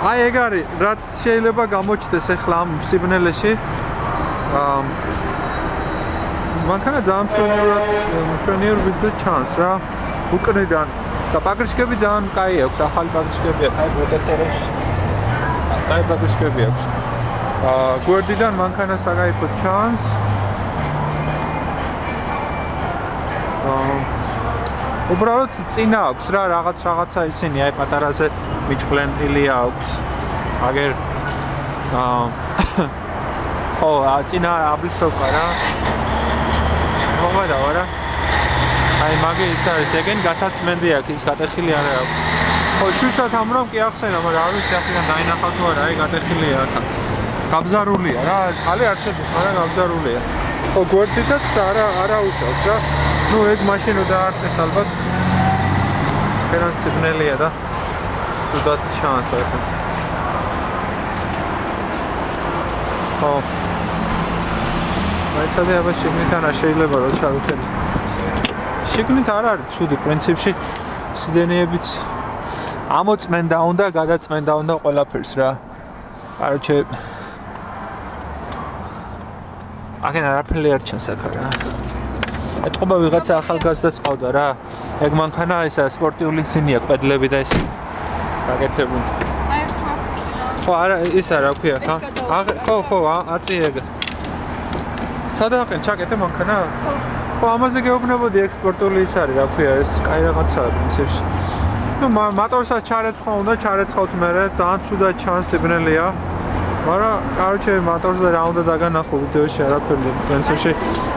აი ეგ არის, რაც შეიძლება გამოჩნდეს ახლა ამ სიბნელეში. მანქანა ძალიან მშვენიერ ვიდეო ჩანს რა. უკნიდან და პაკრიშკები ძალიან კაი აქვს, ახალი პაკრიშკებია, კაი პროტექტორებს. კაი პაკრიშკები აქვს. გვერდიდან მანქანა საკაიფოდ ჩანს. უბრალოდ წინა აქვს რა, რაღაცა ისინი, აი პატარაზე მიჭყლენტილი აქვს. აგერ ხო, წინა აბლისოვკა რა. მოვადა რა. აი მაგე ის არის, ეგენ გასაწმენდი აქვს, ის გატეხილი არ აქვს. ხო, შუშად ამრამ კი ახსენა, მაგრამ არ ვიცი ახლა დაინახა თუ არა, აი გატეხილია აქ. გაბზარულია რა, წყალი არ შედის, მაგრამ გაბზარულია. ხო, გვერდითაც არა უშავს რა. ნუ ეგ მაშინ რო დაარტყეს ალბათ. ფერად სიბნელია და სუდად ჩანს ახლა. ხო. მაიცადე აბა შიგნითან არ შეიძლება რომ ჩავიქეთ. შიგნით არ არის ცუდი პრინციპში სიდენეებიც ამოწმენდა უნდა, გადაწმენდა უნდა ყველაფერს რა. კაროჩე აგენ არაფერი არ ჩანს აქ რა. ეთყობა ვიღაცა ახალგაზრდას ყავდა რა. ეგ მანქანა ისა სპორტიული სინია, პედლები და ეს გაკეთებული. ხო, არა, ისა რა ქვია ხა? ხო, აწიეგ. სადაყენ ჩაკეთე მანქანა? ხო, ამაზე გეუბნებოდი ექსპორტული ის არის, რა ქვია, ეს კაი რაღაცაა პრინციპში. ნუ მოტორსაც ჩარეცხვა უნდა, ჩარეცხავთ მერე, ძალიან ცუდად ჩანს სიბნელია. მაგრამ, კაროჩე, მოტორზე რა უნდა დაგანახო ვიდეოში არაფერი პრინციპში.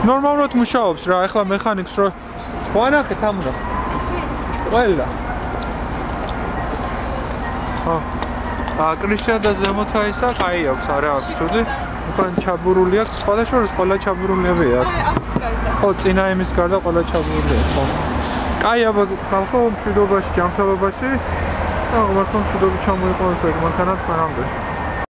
ნორმალურად მუშაობს რა, ეხლა მექანიკს რო ვანახეთ ამრა. ყველა. ხო. კრიშა და ზემოთა ისა კაი აქვს, არა აქვს ცუდი. უკან ჩაბურული აქვს, სხვადასხვა ყველა ჩაბურულია აქვს. ხო, წინა იმის გარდა ყველა ჩაბურულია, ხო. კაი აბა ხალხო მშვიდობაში, ჯანმრთელობაში. და მართლა მშვიდობით ჩამოიყვანოს ეგ მანქანა ხანამდე.